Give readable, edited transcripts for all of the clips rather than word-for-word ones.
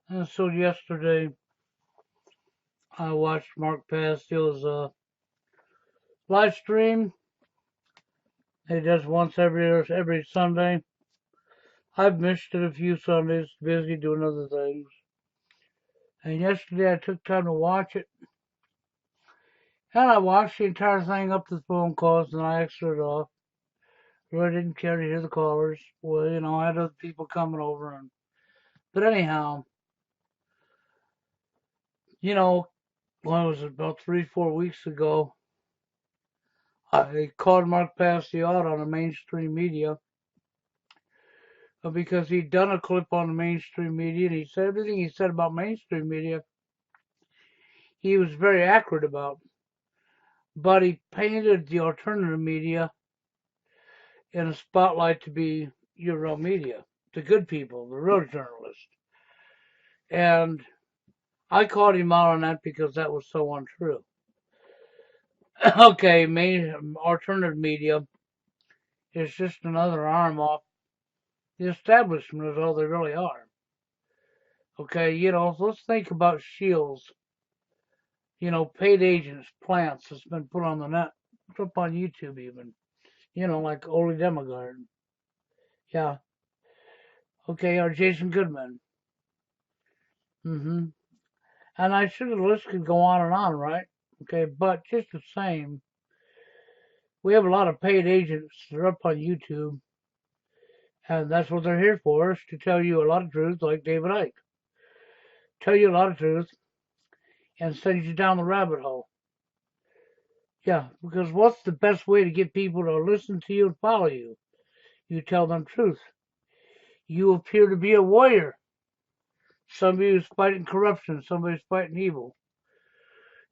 And so yesterday I watched Mark Pasio's live stream. He does once every Sunday. I've missed it a few Sundays, busy doing other things. And yesterday I took time to watch it. And I watched the entire thing up to the phone calls and I exited off. Really didn't care to hear the callers. Well, I had other people coming over but anyhow, you know, when it was about 3, 4 weeks ago, I called Mark Passio out on the mainstream media because he'd done a clip on the mainstream media and he said everything he said about mainstream media he was very accurate about. But he painted the alternative media in a spotlight to be your real media, the good people, the real journalists. And I called him out on that because that was so untrue. Okay, alternative media is just another arm off the establishment is all they really are. Okay, let's think about Shields, paid agents, plants that's been put on the net, put up on YouTube even, like Oli Demogard. Yeah. Okay, or Jason Goodman. hmm And I sure the list could go on and on, right? Okay, but just the same, we have a lot of paid agents that are up on YouTube, and that's what they're here for, is to tell you a lot of truth, like David Icke. Tell you a lot of truth and send you down the rabbit hole. Yeah, because what's the best way to get people to listen to you and follow you? You tell them truth. You appear to be a warrior. Somebody who's fighting corruption, somebody who's fighting evil.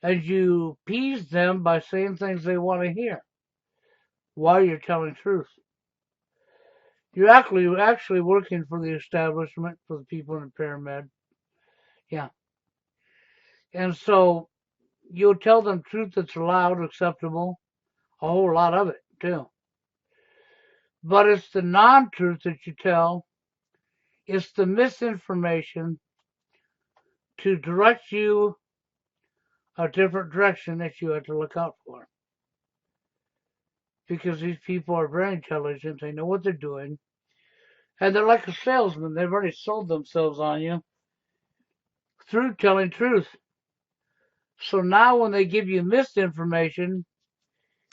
And you appease them by saying things they want to hear while you're telling truth. You're actually working for the establishment, for the people in the pyramid. Yeah. And so you'll tell them truth that's allowed, acceptable, a whole lot of it, too. But it's the non truth that you tell, it's the misinformation to direct you a different direction that you have to look out for. Because these people are very intelligent, they know what they're doing, and they're like a salesman. They've already sold themselves on you through telling truth. So now when they give you misinformation,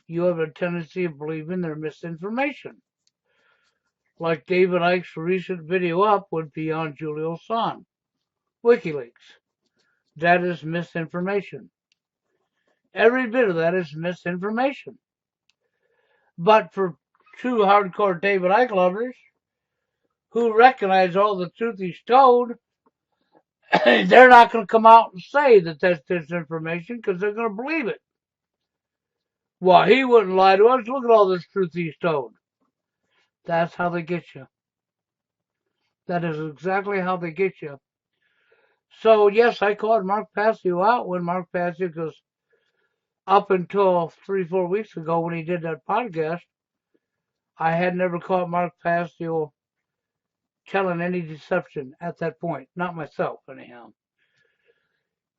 you have a tendency of believing their misinformation. Like David Icke's recent video up would be on Julian Assange, WikiLeaks. That is misinformation. Every bit of that is misinformation. But for true hardcore David Icke lovers who recognize all the truth he's told, they're not going to come out and say that that's disinformation because they're going to believe it. Well, he wouldn't lie to us. Look at all this truth he's told. That's how they get you. That is exactly how they get you. So, yes, I called Mark Passio out when Mark Passio goes up until 3, 4 weeks ago when he did that podcast. I had never caught Mark Passio telling any deception at that point. Not myself, anyhow.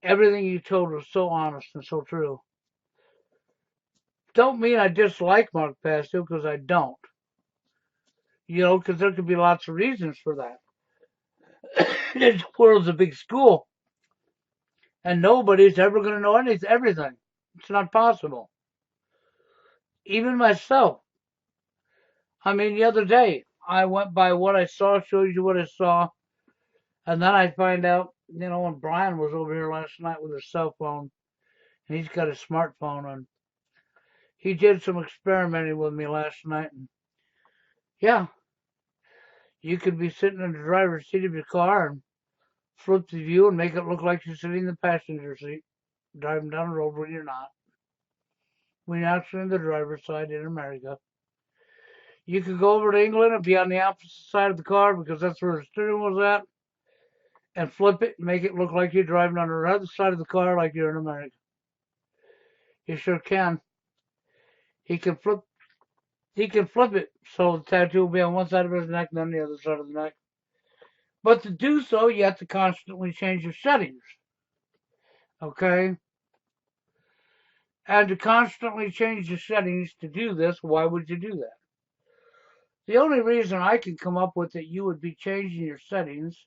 Everything he told was so honest and so true. Don't mean I dislike Mark Passio because I don't. Because there could be lots of reasons for that. This world's a big school, and nobody's ever going to know everything. It's not possible. Even myself. I mean, the other day, I went by what I saw, showed you what I saw, and then I find out, when Brian was over here last night with his cell phone, and he's got a smartphone, and he did some experimenting with me last night, and yeah, you could be sitting in the driver's seat of your car and flip the view and make it look like you're sitting in the passenger seat, driving down the road when you're not. When you're actually in the driver's side in America. You could go over to England and be on the opposite side of the car because that's where the steering wheel's at, and flip it and make it look like you're driving on the other side of the car like you're in America. You sure can. He can flip he can flip it so the tattoo will be on one side of his neck and on the other side of the neck. But to do so, you have to constantly change your settings. Okay? And to constantly change your settings to do this, why would you do that? The only reason I can come up with that you would be changing your settings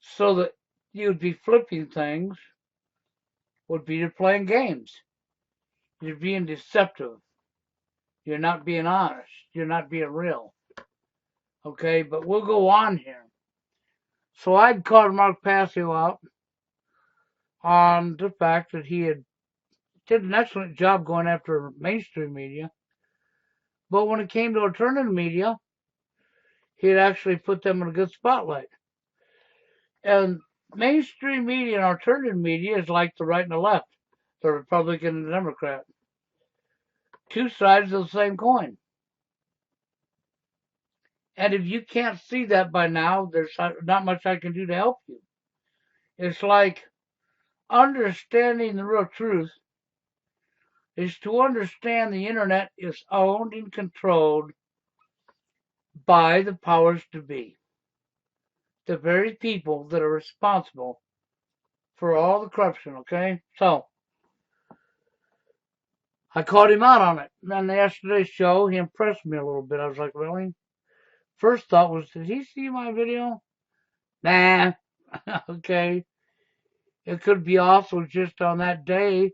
so that you would be flipping things would be you're playing games. You're being deceptive. You're not being honest. You're not being real. Okay, but we'll go on here. So I'd called Mark Passio out on the fact that he had did an excellent job going after mainstream media, but when it came to alternative media, he had actually put them in a good spotlight. And mainstream media and alternative media is like the right and the left, the Republican and the Democrat. Two sides of the same coin. And if you can't see that by now, there's not much I can do to help you. It's like understanding the real truth is to understand the internet is owned and controlled by the powers to be. The very people that are responsible for all the corruption, okay? So, I called him out on it. And then yesterday's show, he impressed me a little bit. I was like, really? First thought was, did he see my video? Nah. Okay. It could be also just on that day,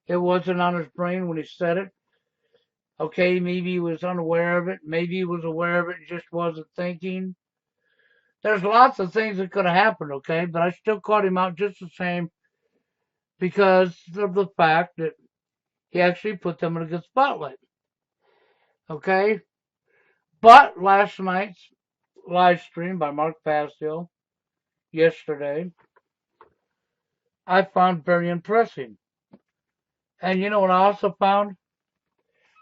it wasn't on his brain when he said it. Okay, maybe he was unaware of it. Maybe he was aware of it and just wasn't thinking. There's lots of things that could have happened, okay? But I still called him out just the same because of the fact that he actually put them in a good spotlight. Okay? But last night's live stream by Mark Passio yesterday, I found very impressive. And you know what I also found?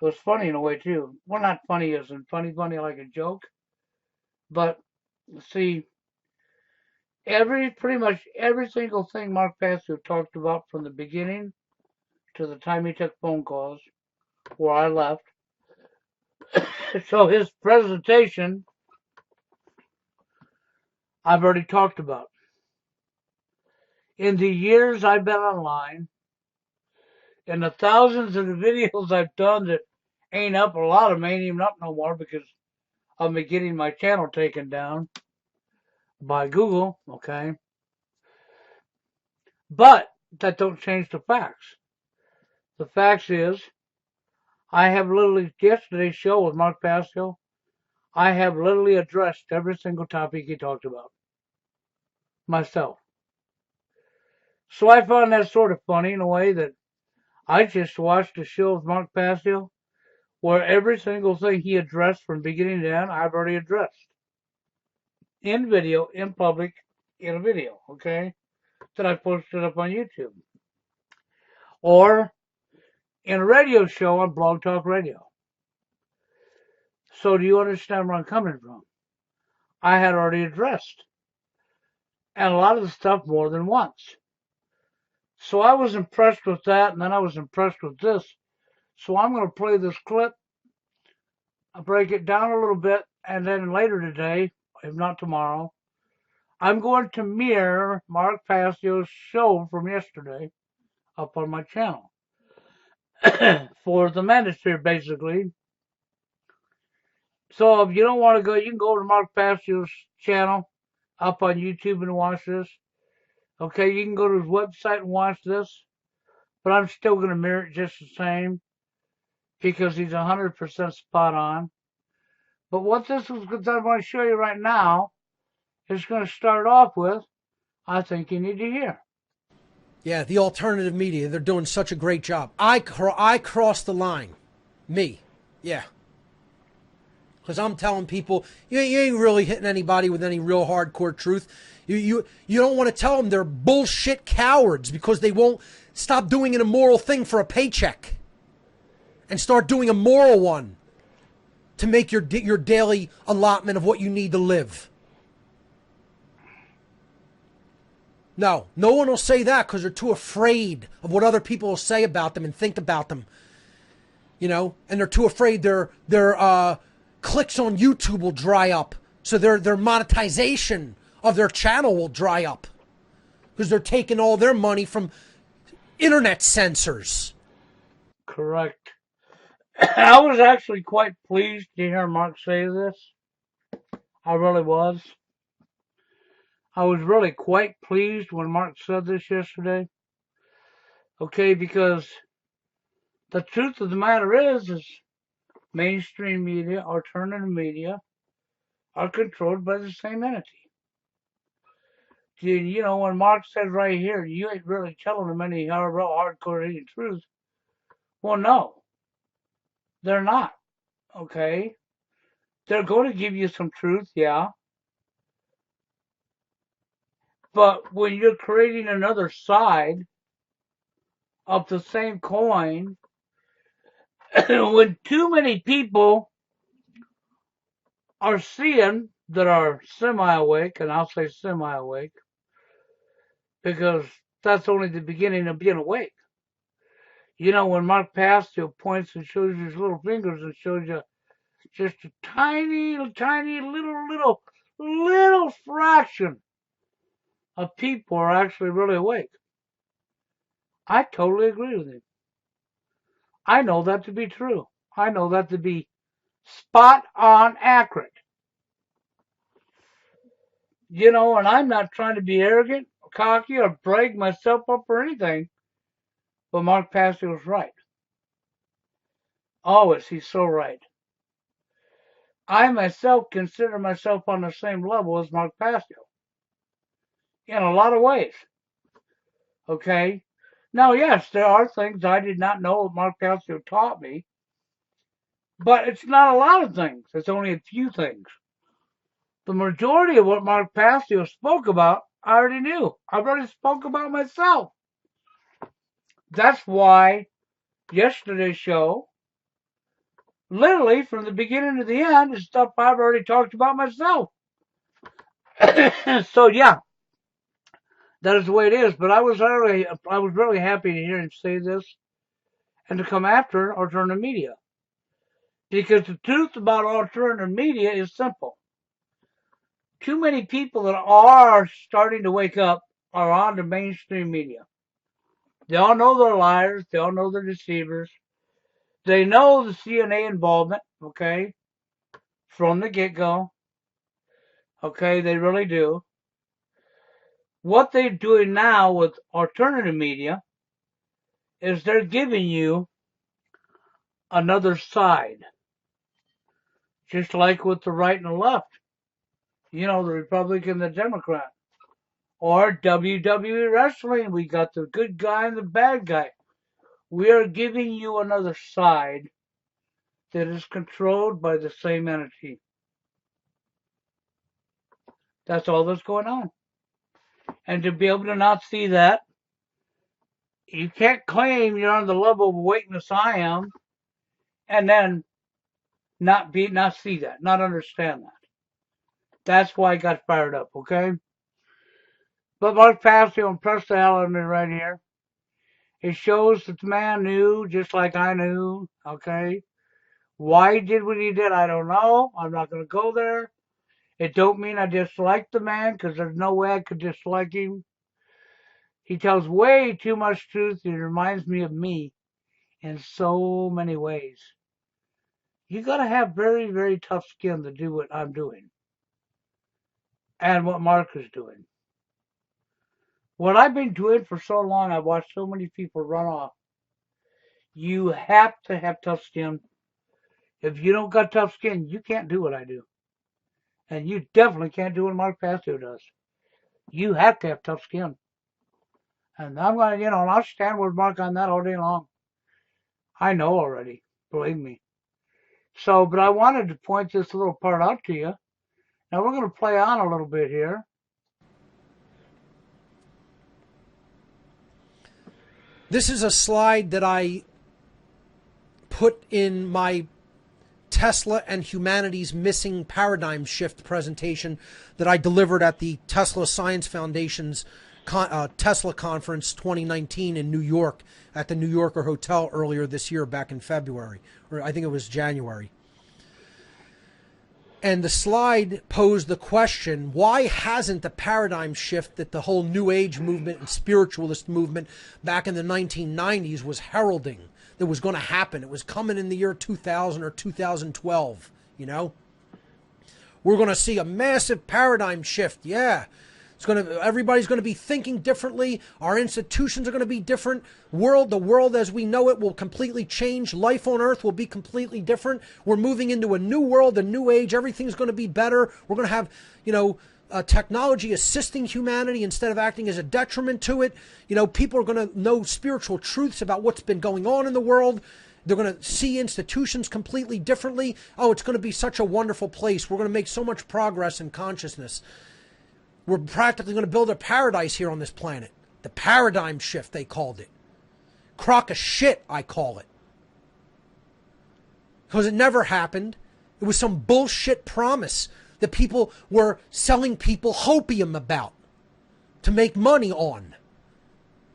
It was funny in a way too. Well, not funny as in funny like a joke. But see, pretty much every single thing Mark Passio talked about from the beginning to the time he took phone calls where I left. So his presentation, I've already talked about. In the years I've been online, in the thousands of the videos I've done that ain't up, a lot of them ain't even up no more because of me getting my channel taken down by Google, okay? But that don't change the facts. The facts is, I have literally, yesterday's show with Mark Passio, I have literally addressed every single topic he talked about. Myself. So I found that sort of funny in a way that I just watched a show with Mark Passio where every single thing he addressed from beginning to end, I've already addressed. In video, in public, in a video, okay? That I posted up on YouTube. Or in a radio show on Blog Talk Radio. So do you understand where I'm coming from? I had already addressed. And a lot of the stuff more than once. So I was impressed with that, and then I was impressed with this. So I'm going to play this clip. I'll break it down a little bit, and then later today, if not tomorrow, I'm going to mirror Mark Passio's show from yesterday up on my channel. For the Manosphere, basically. So if you don't want to go, you can go to Mark Passio's channel up on YouTube and watch this. Okay, you can go to his website and watch this. But I'm still going to mirror it just the same because he's 100% spot on. But what this is going to show you right now is going to start off with, I think you need to hear. Yeah, the alternative media, they're doing such a great job. I crossed the line. Me. Yeah. Because I'm telling people, you ain't really hitting anybody with any real hardcore truth. You don't want to tell them they're bullshit cowards because they won't stop doing an immoral thing for a paycheck and start doing a moral one to make your daily allotment of what you need to live. No one will say that because they're too afraid of what other people will say about them and think about them. You know, and they're too afraid their clicks on YouTube will dry up So their monetization of their channel will dry up because they're taking all their money from internet censors. Correct. I was actually quite pleased to hear Mark say this. I really was. I was really quite pleased when Mark said this yesterday. Okay, because the truth of the matter is mainstream media, alternative media, are controlled by the same entity. You know, when Mark says right here, you ain't really telling them any real hardcore hitting truth. Well, no, they're not. Okay, they're going to give you some truth, yeah. But when you're creating another side of the same coin, when too many people are seeing that are semi-awake, and I'll say semi-awake, because that's only the beginning of being awake. You know, when Mark Passio points and shows you his little fingers and shows you just a tiny, tiny, little fraction of people are actually really awake. I totally agree with him. I know that to be true. I know that to be spot on accurate. You know, and I'm not trying to be arrogant, or cocky, or brag myself up or anything, but Mark Passio's right. Always, he's so right. I myself consider myself on the same level as Mark Passio in a lot of ways. Okay? Now, yes, there are things I did not know Mark Passio taught me, but it's not a lot of things. It's only a few things. The majority of what Mark Passio spoke about, I already knew. I've already spoke about myself. That's why yesterday's show, literally from the beginning to the end, is stuff I've already talked about myself. So yeah, that is the way it is. But I was really happy to hear him say this and to come after alternative media. Because the truth about alternative media is simple. Too many people that are starting to wake up are on the mainstream media. They all know they're liars. They all know they're deceivers. They know the CNA involvement, okay, from the get-go. Okay, they really do. What they're doing now with alternative media is they're giving you another side. Just like with the right and the left. You know, the Republican and the Democrat. Or WWE Wrestling, we got the good guy and the bad guy. We are giving you another side that is controlled by the same entity. That's all that's going on. And to be able to not see that, you can't claim you're on the level of awakeness I am, and then not see that, not understand that. That's why I got fired up, okay? But Mark Passio impressed the hell out of me right here. It shows that the man knew, just like I knew, okay? Why he did what he did, I don't know. I'm not going to go there. It don't mean I dislike the man, because there's no way I could dislike him. He tells way too much truth. He reminds me of me in so many ways. You got to have very, very tough skin to do what I'm doing and what Mark is doing. What I've been doing for so long, I've watched so many people run off. You have to have tough skin. If you don't got tough skin, you can't do what I do. And you definitely can't do what Mark Passio does. You have to have tough skin. And I'm going to, and I'll stand with Mark on that all day long. I know already. Believe me. So, but I wanted to point this little part out to you. Now we're going to play on a little bit here. This is a slide that I put in my Tesla and Humanity's Missing Paradigm Shift presentation that I delivered at the Tesla Science Foundation's Tesla Conference 2019 in New York at the New Yorker Hotel earlier this year, back in February, or I think it was January. And the slide posed the question, why hasn't the paradigm shift that the whole New Age movement and spiritualist movement back in the 1990s was heralding, that was going to happen? It was coming in the year 2000 or 2012, you know? We're going to see a massive paradigm shift. Yeah. Everybody's going to be thinking differently. Our institutions are going to be different. The world as we know it will completely change. Life on Earth will be completely different. We're moving into a new world, a new age. Everything's going to be better. We're going to have, technology assisting humanity instead of acting as a detriment to it. People are going to know spiritual truths about what's been going on in the world. They're going to see institutions completely differently. Oh, it's going to be such a wonderful place. We're going to make so much progress in consciousness. We're practically going to build a paradise here on this planet. The paradigm shift, they called it. Crock of shit, I call it. Because it never happened. It was some bullshit promise that people were selling people hopium about to make money on.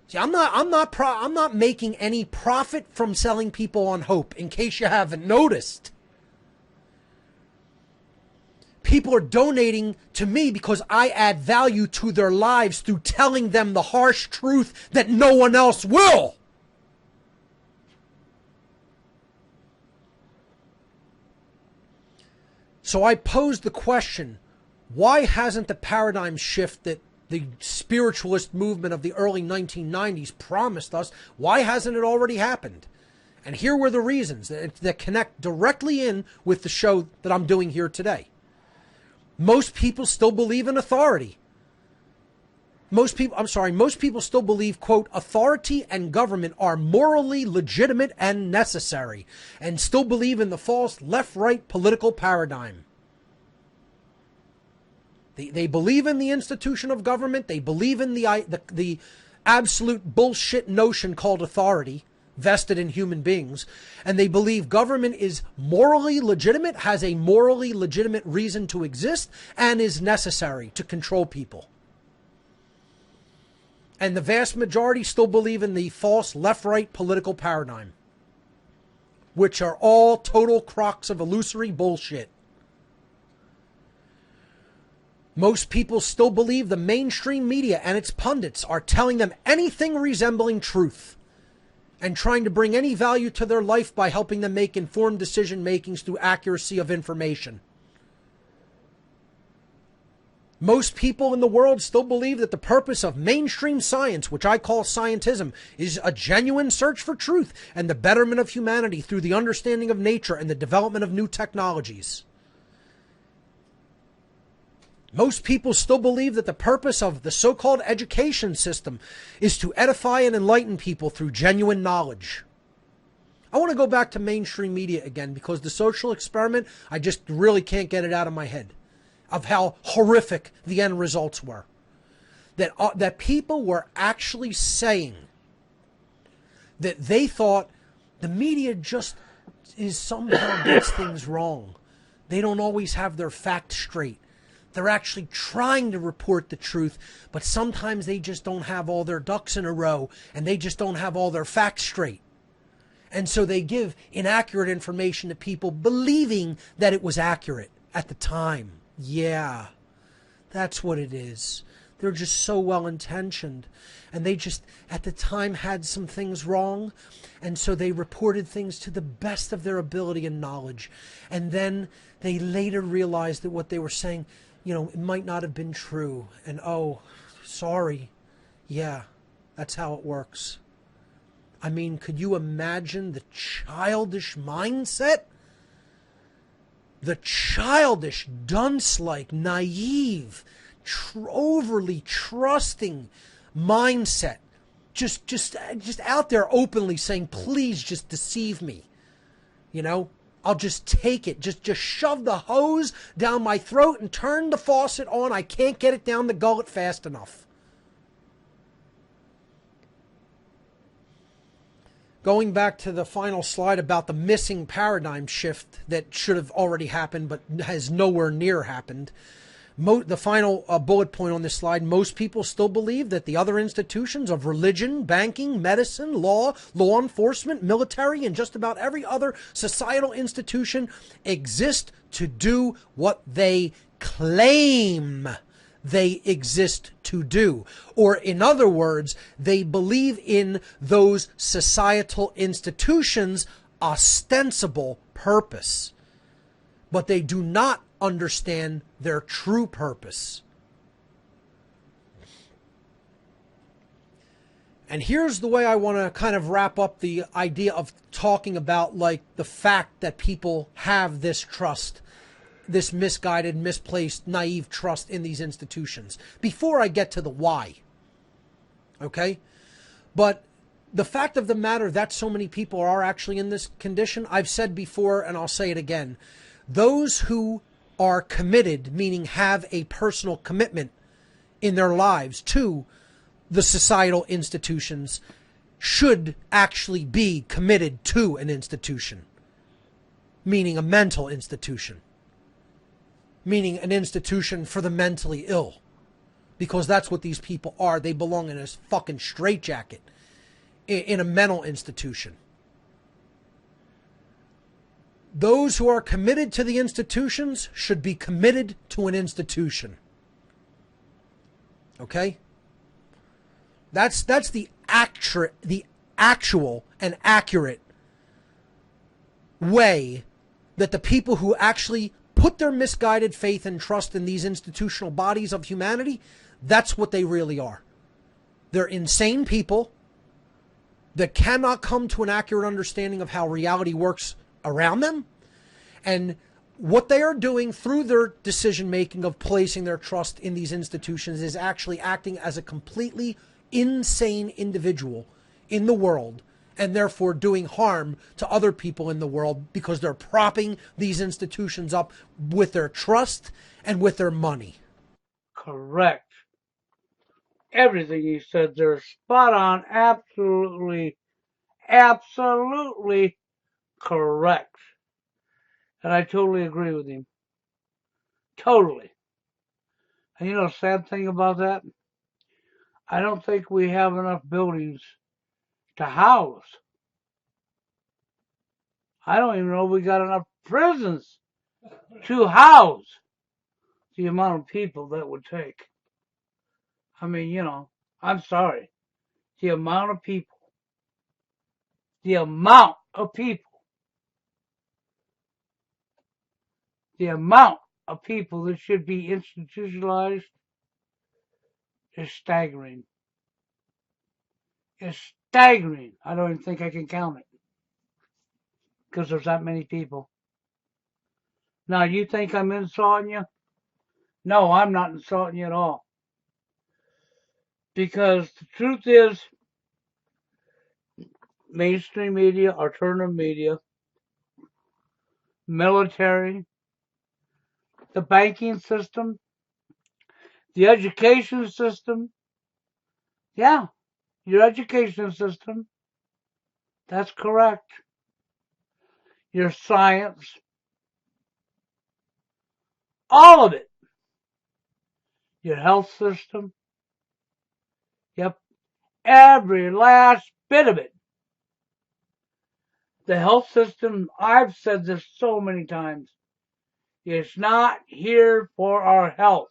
See, I'm not making any profit from selling people on hope, in case you haven't noticed. People are donating to me because I add value to their lives through telling them the harsh truth that no one else will. So I posed the question, why hasn't the paradigm shift that the spiritualist movement of the early 1990s promised us, why hasn't it already happened? And here were the reasons that connect directly in with the show that I'm doing here today. Most people still believe in authority. Most people still believe, quote, authority and government are morally legitimate and necessary, and still believe in the false left-right political paradigm. They believe in the institution of government. They believe in the absolute bullshit notion called authority vested in human beings, and they believe government is morally legitimate, has a morally legitimate reason to exist, and is necessary to control people. And the vast majority still believe in the false left-right political paradigm, which are all total crocks of illusory bullshit. Most people still believe the mainstream media and its pundits are telling them anything resembling truth, and trying to bring any value to their life by helping them make informed decision makings through accuracy of information. Most people in the world still believe that the purpose of mainstream science, which I call scientism, is a genuine search for truth and the betterment of humanity through the understanding of nature and the development of new technologies. Most people still believe that the purpose of the so-called education system is to edify and enlighten people through genuine knowledge. I want to go back to mainstream media again because the social experiment, I just really can't get it out of my head of how horrific the end results were. That people were actually saying that they thought the media just somehow gets things wrong. They don't always have their facts straight. They're actually trying to report the truth, but sometimes they just don't have all their ducks in a row and they just don't have all their facts straight. And so they give inaccurate information to people believing that it was accurate at the time. Yeah, that's what it is. They're just so well-intentioned. And they just, at the time, had some things wrong. And so they reported things to the best of their ability and knowledge. And then they later realized that what they were saying, it might not have been true. And, oh, sorry. Yeah, that's how it works. I mean, could you imagine the childish mindset? The childish, dunce-like, naive, overly trusting mindset. Just out there openly saying, please just deceive me. I'll just take it. Just shove the hose down my throat and turn the faucet on. I can't get it down the gullet fast enough. Going back to the final slide about the missing paradigm shift that should have already happened but has nowhere near happened. The final bullet point on this slide, most people still believe that the other institutions of religion, banking, medicine, law enforcement, military, and just about every other societal institution exist to do what they claim they exist to do. Or in other words, they believe in those societal institutions' ostensible purpose, but they do not understand their true purpose. And here's the way I want to kind of wrap up the idea of talking about like the fact that people have this trust, this misguided, misplaced, naive trust in these institutions, before I get to the why. Okay? But the fact of the matter that so many people are actually in this condition, I've said before and I'll say it again. Those who are committed, meaning have a personal commitment in their lives to the societal institutions, should actually be committed to an institution, meaning a mental institution, meaning an institution for the mentally ill, because that's what these people are. They belong in a fucking straitjacket in a mental institution. Those who are committed to the institutions should be committed to an institution. Okay? That's the actual and accurate way that the people who actually put their misguided faith and trust in these institutional bodies of humanity, that's what they really are. They're insane people that cannot come to an accurate understanding of how reality works around them, and what they are doing through their decision making of placing their trust in these institutions is actually acting as a completely insane individual in the world, and therefore doing harm to other people in the world because they're propping these institutions up with their trust and with their money. Correct. Everything he said there is spot on, absolutely correct. And I totally agree with him. Totally. And you know the sad thing about that? I don't think we have enough buildings to house. I don't even know if we got enough prisons to house the amount of people that would take. I mean, you know, I'm sorry. The amount of people. The amount of people. The amount of people that should be institutionalized is staggering. It's staggering. I don't even think I can count it. Because there's that many people. Now, you think I'm insulting you? No, I'm not insulting you at all. Because the truth is, mainstream media, alternative media, military, the banking system, the education system, yeah, your education system, that's correct. Your science, all of it. Your health system, yep, every last bit of it. The health system, I've said this so many times, is not here for our health.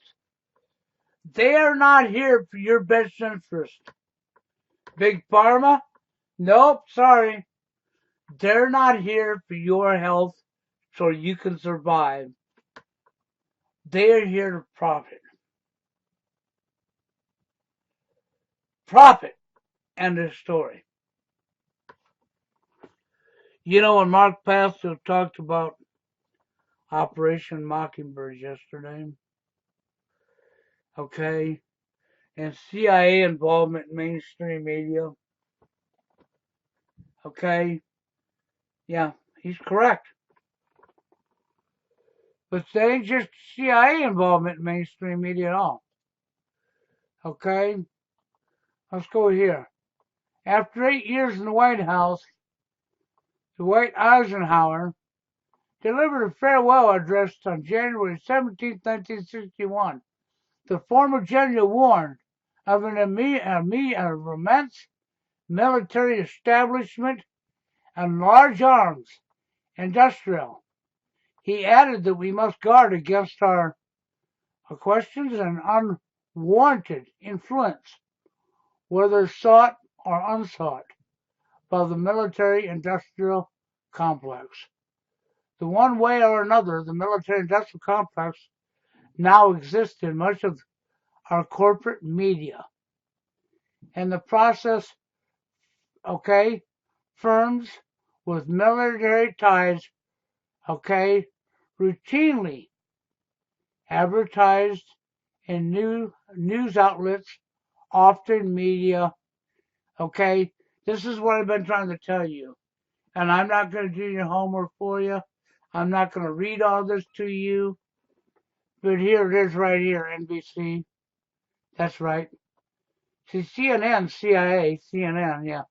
They are not here for your best interest. Big Pharma? Nope, sorry. They're not here for your health so you can survive. They're here to profit. Profit. End of story. You know, when Mark Pastor talked about Operation Mockingbird yesterday, okay, and CIA involvement in mainstream media, okay, yeah, he's correct. But there ain't just CIA involvement in mainstream media at all. Okay, let's go here. After 8 years in the White House, Dwight Eisenhower delivered a farewell address on January 17, 1961. The former general warned of an immense military establishment and large arms industrial. He added that we must guard against our questions and unwarranted influence, whether sought or unsought, by the military-industrial complex. The one way or another, the military-industrial complex now exists in much of our corporate media. In the process, firms with military ties, routinely advertised in news outlets, often media. This is what I've been trying to tell you. And I'm not going to do your homework for you. I'm not going to read all this to you. But here it is right here, NBC. That's right. See, CNN, CIA, CNN, yeah.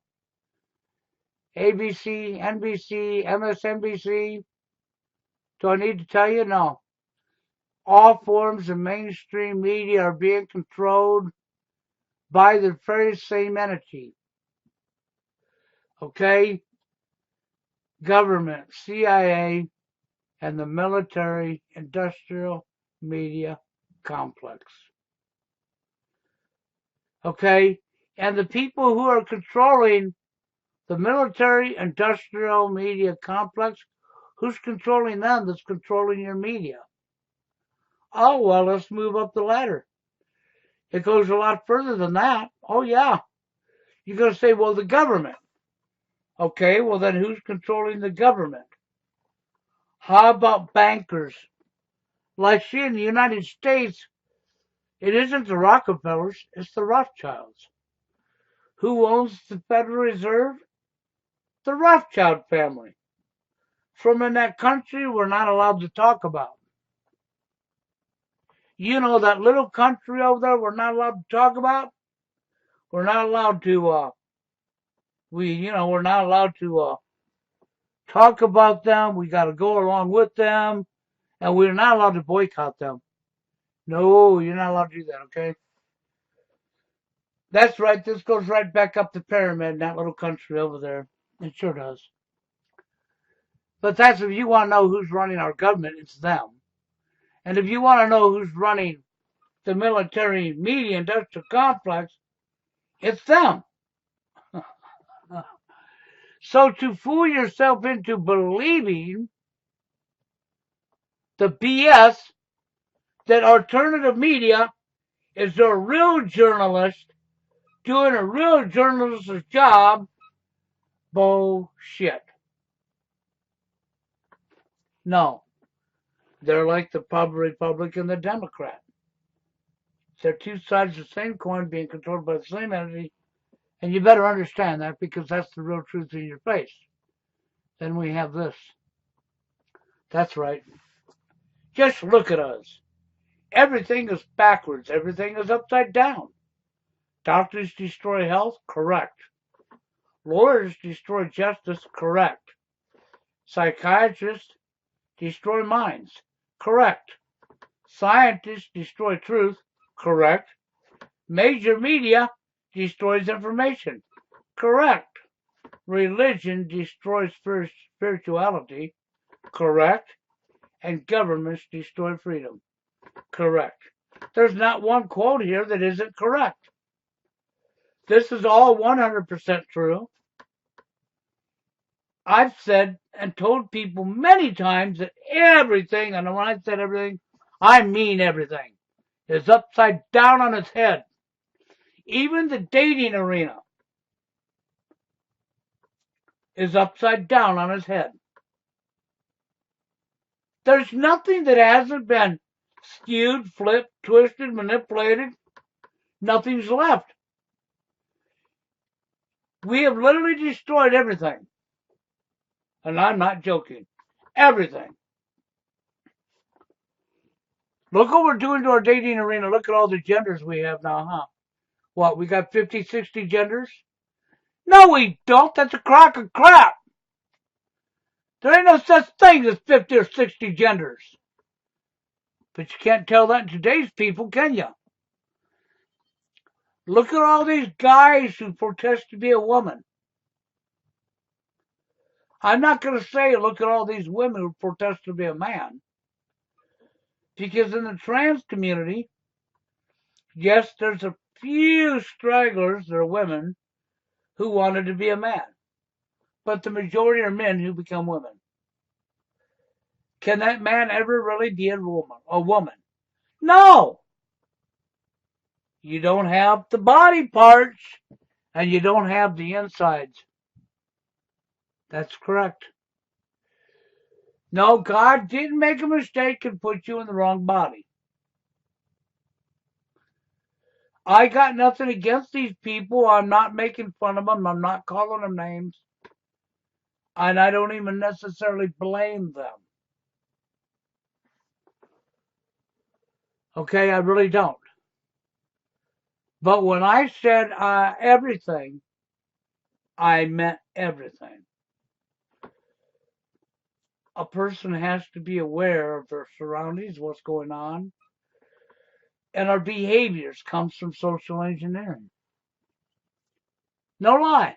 ABC, NBC, MSNBC. Do I need to tell you? No. All forms of mainstream media are being controlled by the very same entity. Government, CIA, and the military-industrial media complex. And the people who are controlling the military-industrial media complex, who's controlling them that's controlling your media? Oh, well, let's move up the ladder. It goes a lot further than that. Oh, yeah. You're going to say, well, the government. Okay, well, then who's controlling the government? How about bankers? Like, see, in the United States, it isn't the Rockefellers, it's the Rothschilds. Who owns the Federal Reserve? The Rothschild family. From in that country we're not allowed to talk about. You know that little country over there we're not allowed to talk about? We're not allowed to, we're not allowed to talk about them. We got to go along with them. And we're not allowed to boycott them. No, you're not allowed to do that, okay? That's right. This goes right back up the pyramid in that little country over there. It sure does. But that's if you want to know who's running our government, it's them. And if you want to know who's running the military media industrial complex, it's them. So to fool yourself into believing the BS that alternative media is a real journalist doing a real journalist's job, bullshit. No. They're like the Republican and the Democrat. They're two sides of the same coin being controlled by the same entity. And you better understand that because that's the real truth in your face. Then we have this. That's right. Just look at us. Everything is backwards. Everything is upside down. Doctors destroy health? Correct. Lawyers destroy justice? Correct. Psychiatrists destroy minds? Correct. Scientists destroy truth? Correct. Major media destroys information? Correct. Religion destroys spirituality? Correct. And governments destroy freedom? Correct. There's not one quote here that isn't correct. This is all 100% true. I've said and told people many times that everything, and when I said everything, I mean everything, is upside down on its head. Even the dating arena is upside down on its head. There's nothing that hasn't been skewed, flipped, twisted, manipulated. Nothing's left. We have literally destroyed everything. And I'm not joking. Everything. Look what we're doing to our dating arena. Look at all the genders we have now, huh? What, we got 50, 60 genders? No, we don't. That's a crock of crap. There ain't no such thing as 50 or 60 genders. But you can't tell that in today's people, can you? Look at all these guys who protest to be a woman. I'm not going to say look at all these women who protest to be a man. Because in the trans community, yes, there's a few stragglers that are women who wanted to be a man. But the majority are men who become women. Can that man ever really be a woman? No! You don't have the body parts and you don't have the insides. That's correct. No, God didn't make a mistake and put you in the wrong body. I got nothing against these people. I'm not making fun of them. I'm not calling them names. And I don't even necessarily blame them. Okay, I really don't. But when I said everything, I meant everything. A person has to be aware of their surroundings, what's going on, and our behaviors comes from social engineering. No lie.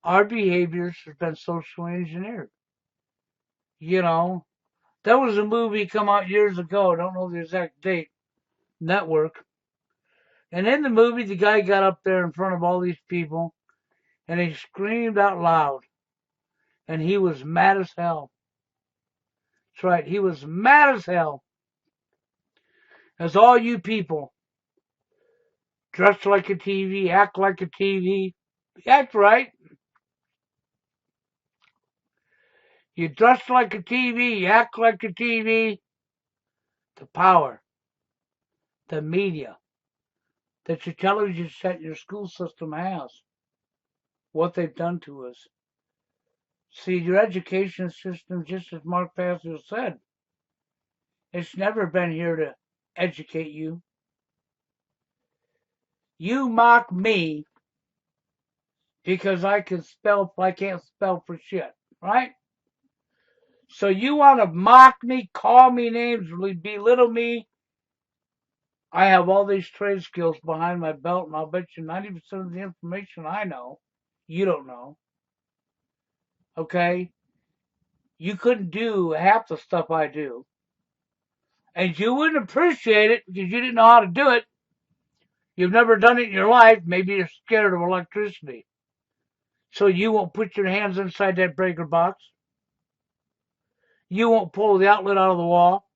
Our behaviors have been socially engineered. You know, there was a movie come out years ago, I don't know the exact date, Network. And in the movie, the guy got up there in front of all these people and he screamed out loud. And he was mad as hell. That's right, he was mad as hell. As all you people dress like a TV, act like a TV, act right. You dress like a TV, act like a TV. The power, the media that your television set, your school system has, what they've done to us. See, your education system, just as Mark Passio said, it's never been here to educate you. You mock me because I can't spell for shit, right? So you want to mock me, call me names, belittle me. I have all these trade skills behind my belt, and I'll bet you 90% of the information I know, you don't know. Okay? You couldn't do half the stuff I do. And you wouldn't appreciate it because you didn't know how to do it. You've never done it in your life. Maybe you're scared of electricity. So you won't put your hands inside that breaker box. You won't pull the outlet out of the wall.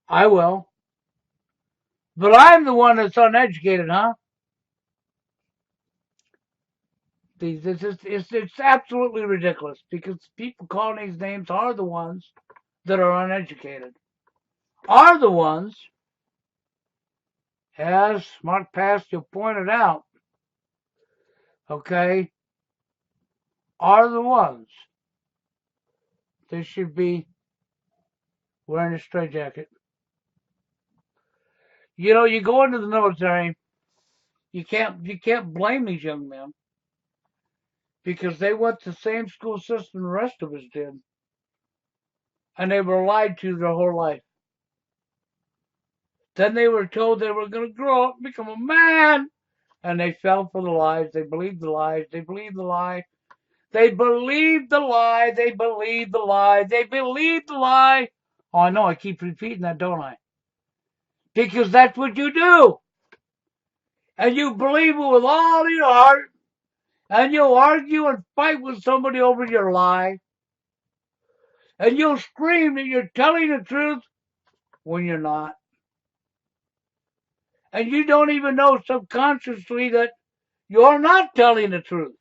I will. But I'm the one that's uneducated, huh? It's absolutely ridiculous because people calling these names are the ones that are uneducated. Are the ones, as Mark Passio pointed out, okay, are the ones that should be wearing a straitjacket. You know, you go into the military, you can't blame these young men because they went to the same school system the rest of us did. And they were lied to their whole life. Then they were told they were going to grow up and become a man. And they fell for the lies. They believed the lies. They believed the lie. They believed the lie. They believed the lie. They believed the lie. Oh, I know. I keep repeating that, don't I? Because that's what you do. And you believe it with all your heart. And you'll argue and fight with somebody over your lie. And you'll scream that you're telling the truth when you're not. And you don't even know subconsciously that you're not telling the truth.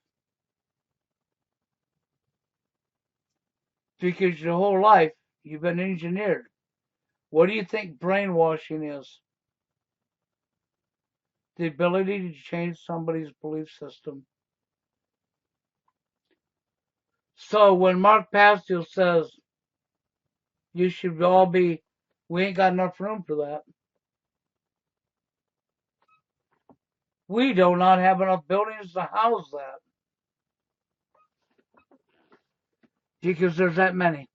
Because your whole life you've been engineered. What do you think brainwashing is? The ability to change somebody's belief system. So when Mark Passio says you should all be, we ain't got enough room for that. We do not have enough buildings to house that. Because there's that many.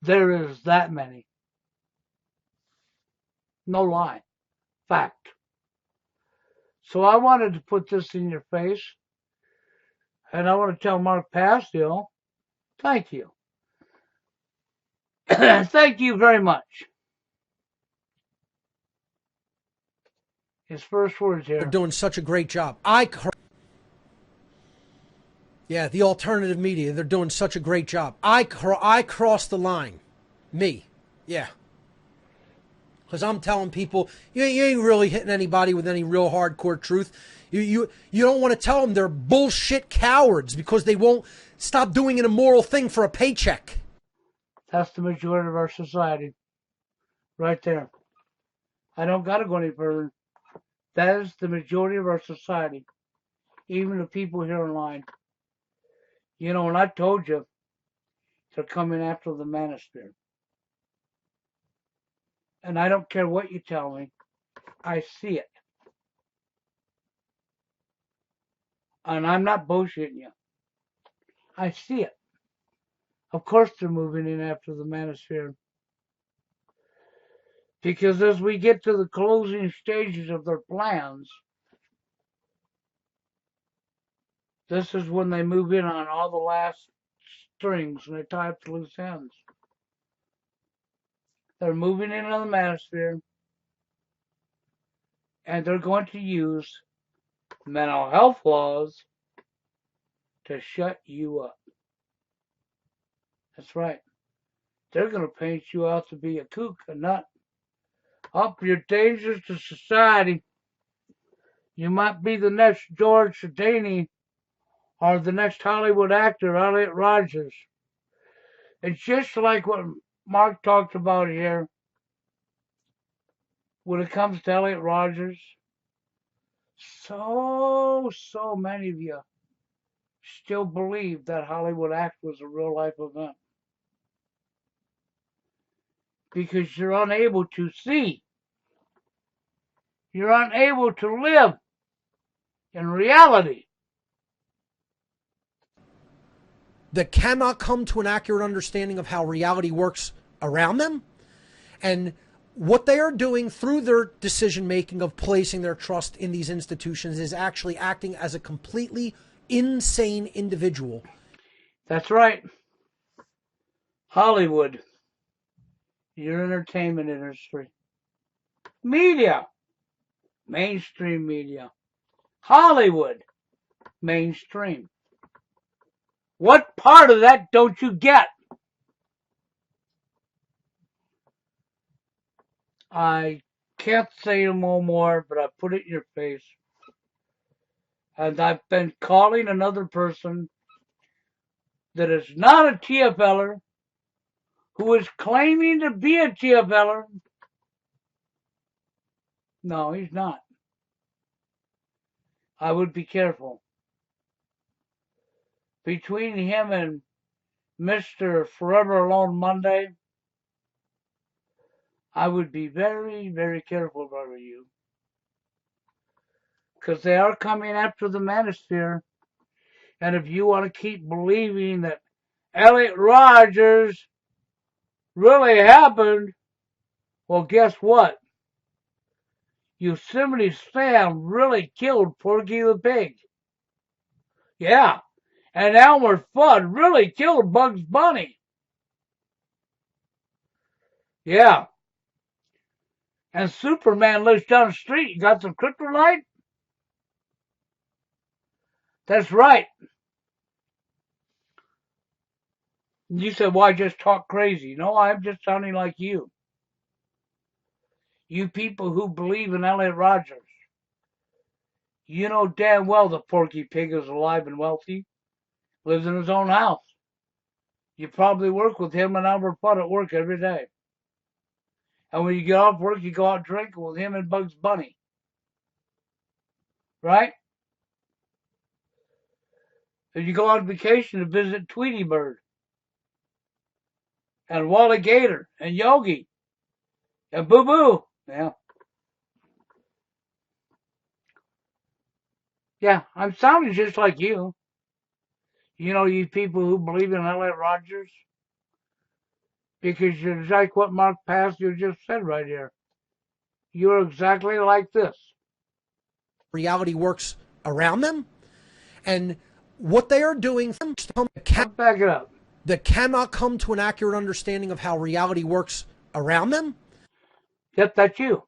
There is that many. No lie. Fact. So I wanted to put this in your face, and I want to tell Mark Passio, thank you. Thank you very much. His first words here. They're doing such a great job. Yeah, the alternative media, they're doing such a great job. I crossed the line. Me. Yeah. Because I'm telling people, you ain't really hitting anybody with any real hardcore truth. You don't want to tell them they're bullshit cowards because they won't stop doing an immoral thing for a paycheck. That's the majority of our society. Right there. I don't got to go any further. That is the majority of our society. Even the people here online. You know, and I told you, they're coming after the manosphere. And I don't care what you tell me. I see it. And I'm not bullshitting you. I see it. Of course they're moving in after the manosphere. Because as we get to the closing stages of their plans, this is when they move in on all the last strings and they tie up the loose ends. They're moving in on the manosphere, and they're going to use mental health laws to shut you up. That's right. They're going to paint you out to be a kook, a nut. Up, you're dangerous to society. You might be the next George Shadani or the next Hollywood actor, Elliot Rogers. It's just like what Mark talked about here when it comes to Elliot Rogers. So many of you still believe that Hollywood act was a real life event. Because you're unable to see. You're unable to live in reality. That cannot come to an accurate understanding of how reality works around them. And what they are doing through their decision making of placing their trust in these institutions is actually acting as a completely insane individual. That's right. Hollywood, your entertainment industry, media, mainstream media, Hollywood, mainstream. What part of that don't you get? I can't say no more, but I put it in your face. And I've been calling another person that is not a TFLer, who is claiming to be a TFLer. No, he's not. I would be careful. Between him and Mr. Forever Alone Monday, I would be very, very careful if I were you. Because they are coming after the manosphere. And if you want to keep believing that Elliot Rogers really happened, well, guess what? Yosemite Sam really killed Porky the Pig. Yeah. And Elmer Fudd really killed Bugs Bunny. Yeah. And Superman lives down the street. You got some kryptonite? That's right. You said, well, I just talk crazy. No, I'm just sounding like you. You people who believe in Elliot Rogers. You know damn well the Porky Pig is alive and wealthy. Lives in his own house. You probably work with him and Albert Fudd at work every day. And when you get off work, you go out drinking with him and Bugs Bunny. Right? And you go on vacation to visit Tweety Bird. And Wally Gator. And Yogi. And Boo Boo. Yeah. Yeah, I'm sounding just like you. You know, you people who believe in L.A. Rogers, because you're like what Mark Passio just said right here. You're exactly like this. Reality works around them, and what they are doing Let's back it up. that cannot come to an accurate understanding of how reality works around them. Yep, that's you.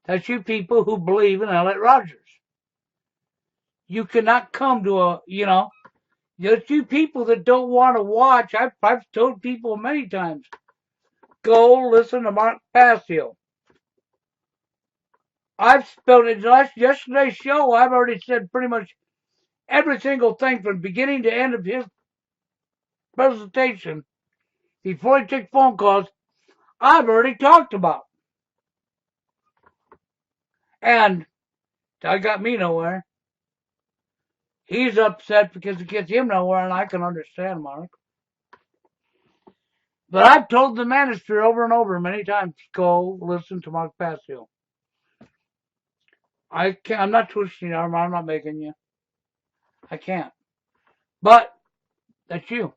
That's you people who believe in L.A. Rogers. You cannot come to a, there's you people that don't want to watch. I've told people many times, go listen to Mark Passio. I've spelled it yesterday's show. I've already said pretty much every single thing from beginning to end of his presentation before he took phone calls. I've already talked about, and that got me nowhere. He's upset because it gets him nowhere, and I can understand, Mark. But I've told the manosphere over and over many times, go listen to Mark Passio. I'm not twisting your arm. I'm not making you. I can't. But that's you.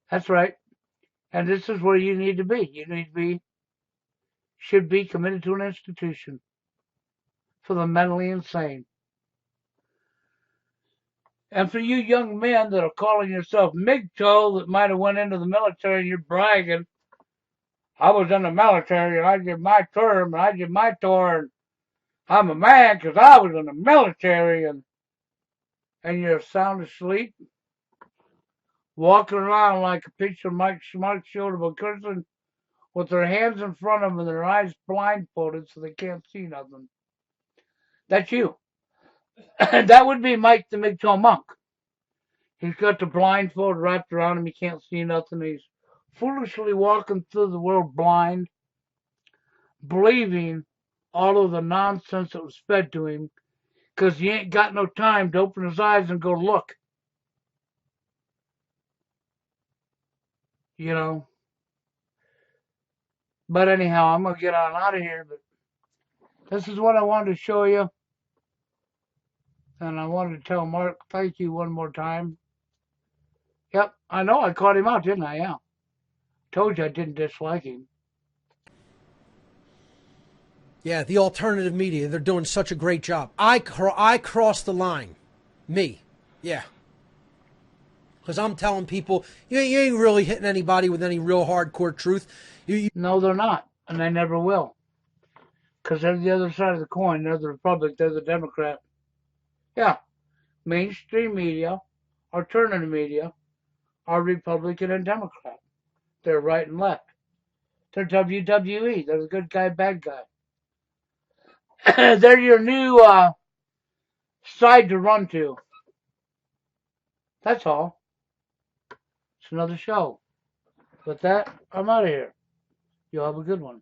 That's right. And this is where you need to be. You should be committed to an institution for the mentally insane. And for you young men that are calling yourself MGTOW that might have went into the military and you're bragging, I was in the military and I did my term and I did my tour and I'm a man because I was in the military, and you're sound asleep, walking around like a picture of Mike showed of a person with their hands in front of them and their eyes blindfolded so they can't see nothing. That's you. That would be Mike the MGTOW monk. He's got the blindfold wrapped around him. He can't see nothing. He's foolishly walking through the world blind, believing all of the nonsense that was fed to him because he ain't got no time to open his eyes and go look. You know. But anyhow, I'm going to get on out of here. But this is what I wanted to show you. And I wanted to tell Mark, thank you one more time. Yep, I know I caught him out, didn't I? Yeah. Told you I didn't dislike him. Yeah, the alternative media, they're doing such a great job. I crossed the line. Me. Yeah. Because I'm telling people, you ain't really hitting anybody with any real hardcore truth. No, they're not. And they never will. Because they're the other side of the coin. They're the Republic. They're the Democrat. Yeah. Mainstream media, alternative media, are Republican and Democrat. They're right and left. They're WWE. They're the good guy, bad guy. They're your new side to run to. That's all. It's another show. With that, I'm out of here. You have a good one.